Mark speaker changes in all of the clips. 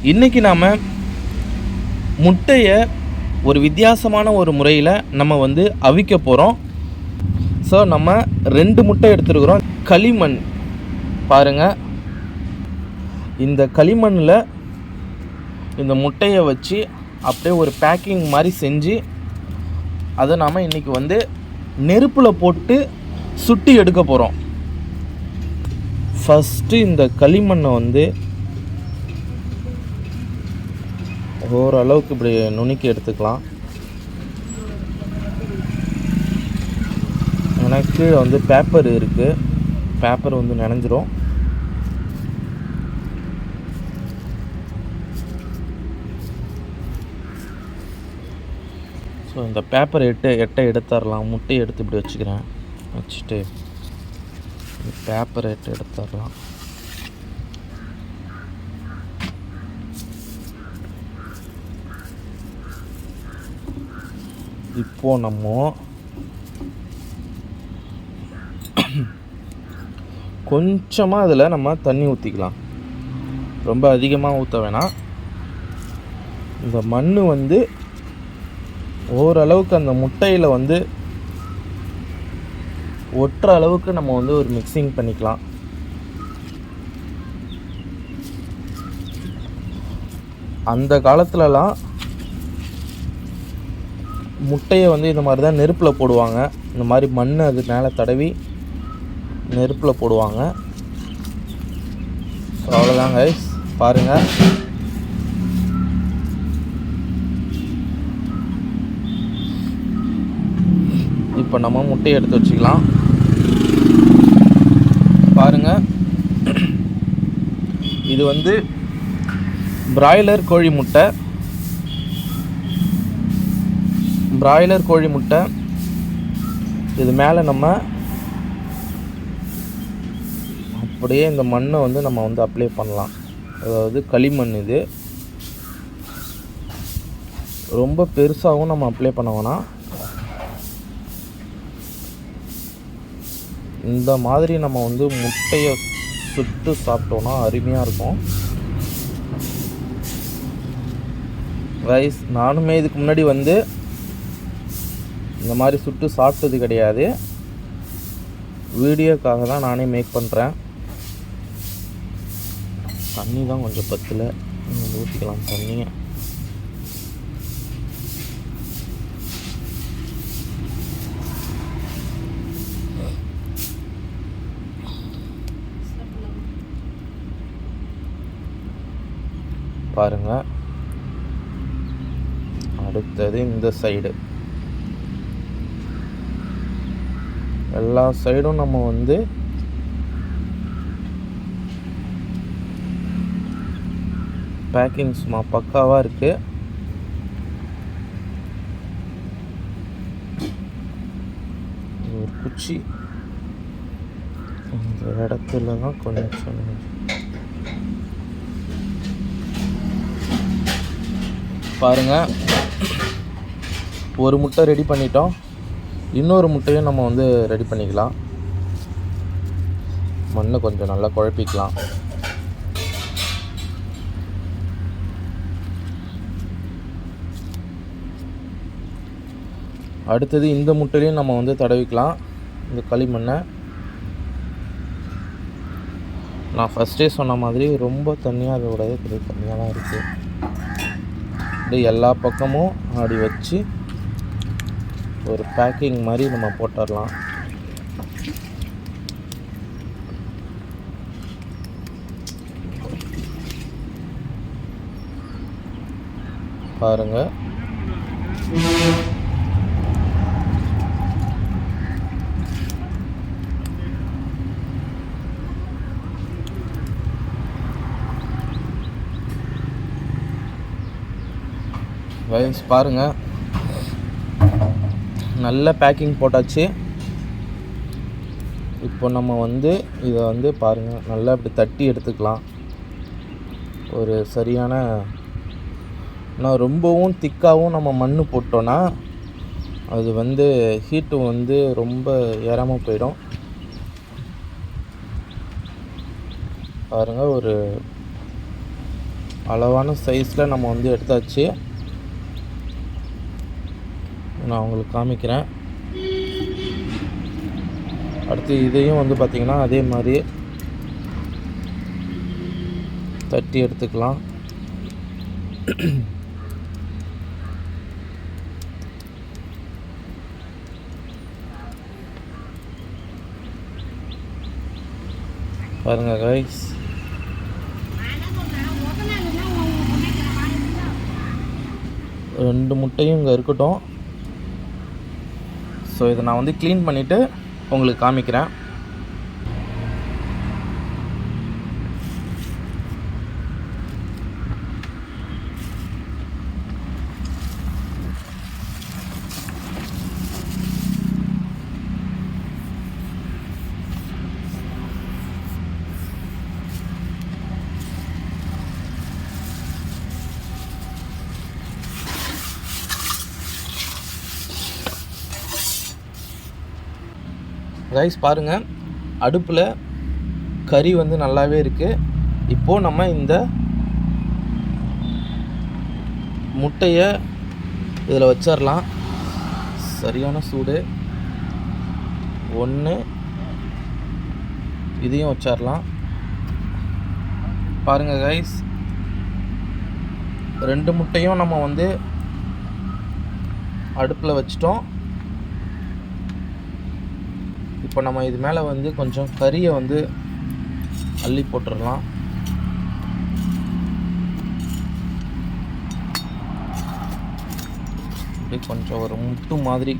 Speaker 1: இன்றைக்கி நாம் முட்டையை ஒரு வித்தியாசமான ஒரு முறையில் நம்ம வந்து அவிக்க போகிறோம். ஸோ நம்ம 2 முட்டை எடுத்துருக்குறோம். களிமண் பாருங்கள், இந்த களிமண்ணில் இந்த முட்டையை வச்சு அப்படியே ஒரு பேக்கிங் மாதிரி செஞ்சு அதை நாம் இன்றைக்கி வந்து நெருப்பில் போட்டு சுட்டி எடுக்க போகிறோம். ஃபஸ்ட்டு இந்த களிமண்ணை வந்து ஓரளவுக்கு இப்படி நுணுக்கி எடுத்துக்கலாம். எனக்கு வந்து பேப்பர் இருக்குது, பேப்பர் வந்து நனைஞ்சிரும். ஸோ இந்த பேப்பர் எட்டை எடுத்துடலாம். முட்டையை எடுத்து இப்படி வச்சுக்கிறேன். வச்சுட்டு இந்த பேப்பரை எடுத்துடலாம். இப்போது நம்ம கொஞ்சமாக அதில் நம்ம தண்ணி ஊற்றிக்கலாம். ரொம்ப அதிகமாக ஊற்ற வேணாம். இந்த மண் வந்து ஓரளவுக்கு அந்த முட்டையில் வந்து ஒட்டுற அளவுக்கு நம்ம வந்து ஒரு மிக்சிங் பண்ணிக்கலாம். அந்த காலத்துலலாம் முட்டையை வந்து இந்த மாதிரி தான் நெருப்பில் போடுவாங்க. இந்த மாதிரி மண் அது மேலே தடவி நெருப்பில் போடுவாங்க. ஸோ அவ்வளோதான் கைஸ், பாருங்கள். இப்போ நம்ம முட்டையை எடுத்து வச்சுக்கலாம். பாருங்கள், இது வந்து பிராய்லர் கோழி முட்டை. பிராய்லர் கோழி முட்டை. இது மேலே நம்ம அப்படியே இந்த மண்ணை வந்து நம்ம வந்து அப்ளை பண்ணலாம். அதாவது களிமண். இது ரொம்ப பெருசாகவும் நம்ம அப்ளை பண்ண வேணாம். இந்த மாதிரி நம்ம வந்து முட்டையை சுட்டு சாப்பிட்டோன்னா அருமையாக இருக்கும் ரைஸ். நானுமே இதுக்கு முன்னாடி வந்து இந்த மாதிரி சுட்டு சாப்பிட்டது கிடையாது. வீடியோக்காக தான் நானே மேக் பண்ணுறேன். தண்ணி தான் கொஞ்சம் பத்தல, ஊற்றிக்கலாம் தண்ணியை. பாருங்க, அடுத்தது இந்த சைடு எல்லா சைடும் நம்ம வந்து பேக்கிங் சும்மா பக்காவாக இருக்குது. ஒரு குச்சி இந்த இடத்துல தான் கொஞ்சம் பாருங்கள். ஒரு முட்டை ரெடி பண்ணிட்டோம். இன்னொரு முட்டையும் நம்ம வந்து ரெடி பண்ணிக்கலாம். மண்ணை கொஞ்சம் நல்லா குழப்பிக்கலாம். அடுத்தது இந்த முட்டையிலையும் நம்ம வந்து தடவிக்கலாம் இந்த களிமண்ணை. நான் ஃபஸ்ட்டே சொன்ன மாதிரி ரொம்ப தண்ணியாக அதோட கொஞ்சம் தண்ணியாக தான் இருக்குது. அப்படி எல்லா பக்கமும் அப்படி வச்சு ஒரு பேக்கிங் மாதிரி நம்ம போட்டுடலாம். பாருங்க, கைஸ் பாருங்கள், நல்ல பேக்கிங் போட்டாச்சு. இப்போ நம்ம வந்து இதை வந்து பாருங்கள் நல்லா இப்படி தட்டி எடுத்துக்கலாம். ஒரு சரியான, ஆனால் ரொம்பவும் திக்காகவும் நம்ம மண் போட்டோன்னா அது வந்து ஹீட்டு வந்து ரொம்ப ஏறாமல் போயிடும். பாருங்கள், ஒரு அளவான சைஸில் நம்ம வந்து எடுத்தாச்சு. நான் உங்களுக்கு காமிக்கிறேன். அடுத்து இதையும் வந்து பார்த்திங்கன்னா அதே மாதிரி தட்டி எடுத்துக்கலாம். பாருங்க கைஸ், ரெண்டு முட்டையும் இங்கே இருக்கட்டும். ஸோ இதை நான் வந்து க்ளீன் பண்ணிவிட்டு உங்களுக்கு காமிக்கிறேன். ரைஸ் பாருங்கள், அடுப்பில் கறி வந்து நல்லாவே இருக்குது. இப்போது நம்ம இந்த முட்டையை இதில் வச்சிடலாம். சரியான சூடு. ஒன்று இதையும் வச்சிடலாம். பாருங்கள் கைஸ், ரெண்டு முட்டையும் நம்ம வந்து அடுப்பில் வச்சிட்டோம். இப்போ நம்ம இது மேலே வந்து கொஞ்சம் கறியை வந்து அள்ளி போட்டுடலாம். இப்படி கொஞ்சம் ஒரு முட்டு மாதிரி.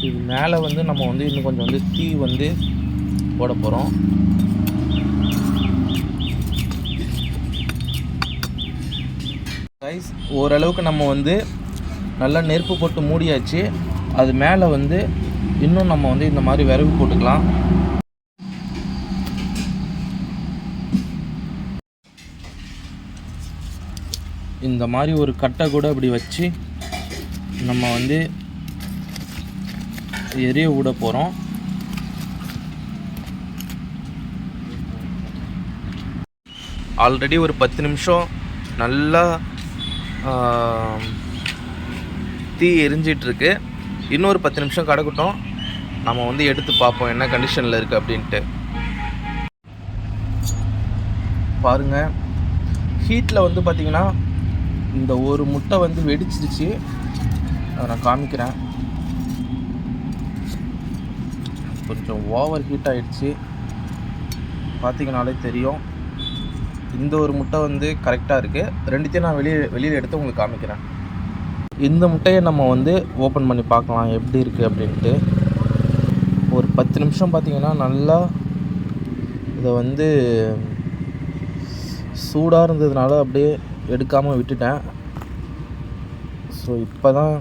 Speaker 1: இது மேலே வந்து நம்ம வந்து இன்னும் கொஞ்சம் வந்து தீ வந்து போட போகிறோம். ரைஸ் ஓரளவுக்கு நம்ம வந்து நல்லா நெருப்பு போட்டு மூடியாச்சு. அது மேலே வந்து இன்னும் நம்ம வந்து இந்த மாதிரி விறகு போட்டுக்கலாம். இந்த மாதிரி ஒரு கட்டை கூட இப்படி வச்சு நம்ம வந்து எரிய விட போகிறோம். ஆல்ரெடி ஒரு 10 நிமிஷம் நல்லா தீ எரிஞ்சிட்ருக்கு. இன்னொரு 10 நிமிஷம் கிடக்கட்டும். நம்ம வந்து எடுத்து பார்ப்போம் என்ன கண்டிஷனில் இருக்குது அப்படின்ட்டு. பாருங்கள், ஹீட்டில் வந்து பார்த்திங்கன்னா இந்த ஒரு முட்டை வந்து வெடிச்சிருச்சு. அதை நான் காமிக்கிறேன். கொஞ்சம் ஓவர் ஹீட் ஆகிடுச்சு, பார்த்திங்கனாலே தெரியும். இந்த ஒரு முட்டை வந்து கரெக்டாக இருக்குது. ரெண்டுத்தையும் நான் வெளியில் எடுத்து உங்களுக்கு காமிக்கிறேன். இந்த முட்டையை நம்ம வந்து ஓப்பன் பண்ணி பார்க்கலாம் எப்படி இருக்குது அப்படின்ட்டு. ஒரு 10 நிமிஷம் பார்த்திங்கன்னா நல்லா இதை வந்து சூடாக இருந்ததுனால அப்படியே எடுக்காமல் விட்டுட்டேன். ஸோ இப்போ தான்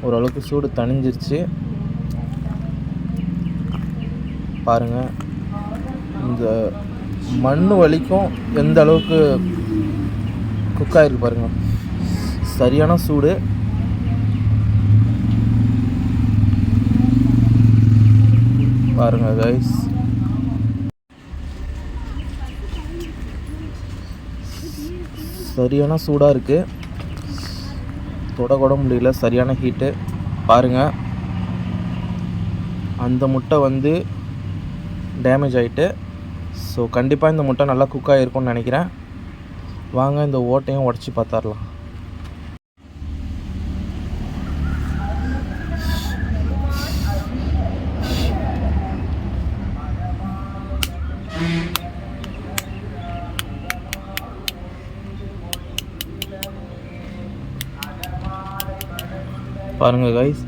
Speaker 1: ஓரளவுக்கு சூடு தணிஞ்சிருச்சு. பாருங்கள், இந்த மண் வலிக்கும் எந்த அளவுக்கு குக் ஆகிருக்கு பாருங்கள். சரியான சூடு. பாருங்கள் கைஸ், சரியான சூடாக இருக்குது. தொட முடியல, சரியான ஹீட்டு. பாருங்கள், அந்த முட்டை வந்து டேமேஜ் ஆகிட்டு. ஸோ கண்டிப்பாக இந்த முட்டை நல்லா குக் ஆகிருக்கும்னு நினைக்கிறேன். வாங்க இந்த ஓட்டையும் உடச்சி பார்த்துடலாம். பாருங்கள் கைஸ்,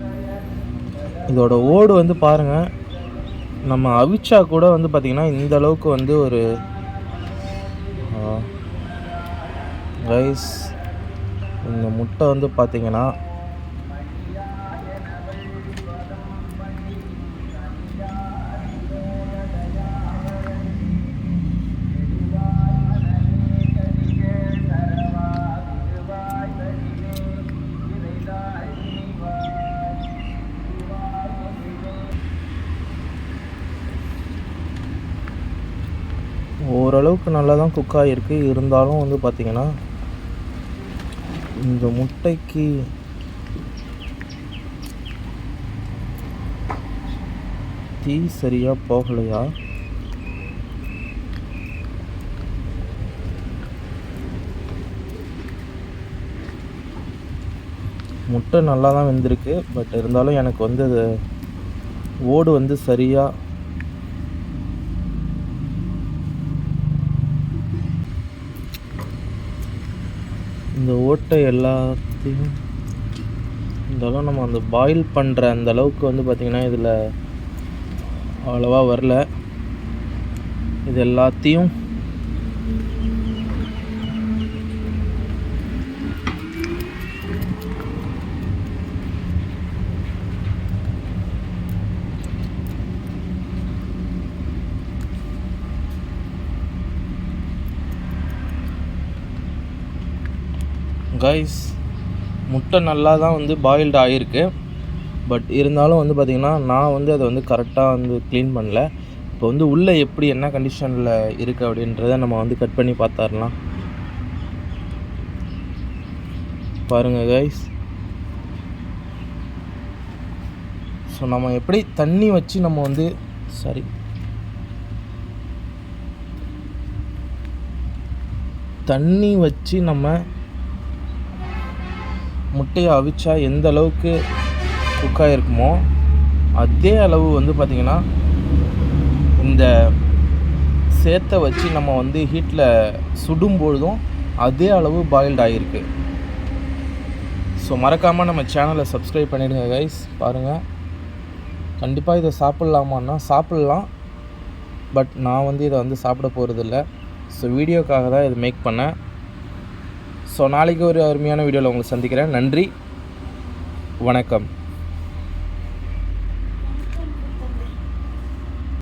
Speaker 1: இதோட ஓடு வந்து பாருங்கள். நம்ம அவிச்சா கூட வந்து பார்த்திங்கன்னா இந்த அளவுக்கு வந்து ஒரு ரைஸ் இந்த முட்டை வந்து பார்த்திங்கன்னா ஓரளவுக்கு நல்லா தான் குக் ஆகிருக்கு. இருந்தாலும் வந்து பார்த்திங்கன்னா இந்த முட்டைக்கு தீ சரியாக போகலையா? முட்டை நல்லா தான் வெந்திருக்கு. பட் இருந்தாலும் எனக்கு வந்து அது ஓடு வந்து சரியாக இந்த ஓட்டை எல்லாத்தையும் இருந்தாலும் நம்ம அந்த பாயில் பண்ணுற அந்த அளவுக்கு வந்து பார்த்திங்கன்னா இதில் அவ்வளோவா வரல. இது எல்லாத்தையும் கைஸ் முட்டை நல்லா தான் வந்து பாயில்டு ஆகிருக்கு. பட் இருந்தாலும் வந்து பார்த்திங்கன்னா நான் வந்து அதை வந்து கரெக்டாக வந்து க்ளீன் பண்ணல. இப்போ வந்து உள்ளே எப்படி என்ன கண்டிஷனில் இருக்குது அப்படின்றத நம்ம வந்து கட் பண்ணி பார்த்துடலாம். பாருங்கள் கைஸ். ஸோ நம்ம எப்படி தண்ணி வச்சு நம்ம வந்து தண்ணி வச்சு நம்ம முட்டையை அவிச்சா எந்த அளவுக்கு குக் ஆகிருக்குமோ அதே அளவு வந்து பார்த்திங்கன்னா இந்த சேத்தை வச்சு நம்ம வந்து ஹீட்டில் சுடும்பொழுதும் அதே அளவு பாயில்டு ஆகிருக்கு. ஸோ மறக்காமல் நம்ம சேனலை சப்ஸ்கிரைப் பண்ணிவிடுங்க கைஸ். பாருங்கள், கண்டிப்பாக இதை சாப்பிட்லாமான்னா சாப்பிட்லாம். பட் நான் வந்து இதை வந்து சாப்பிட போகிறதில்ல. ஸோ வீடியோக்காக தான் இதை மேக் பண்ணேன். ஸோ நாளைக்கு ஒரு அருமையான வீடியோவில் உங்களை சந்திக்கிறேன். நன்றி, வணக்கம்.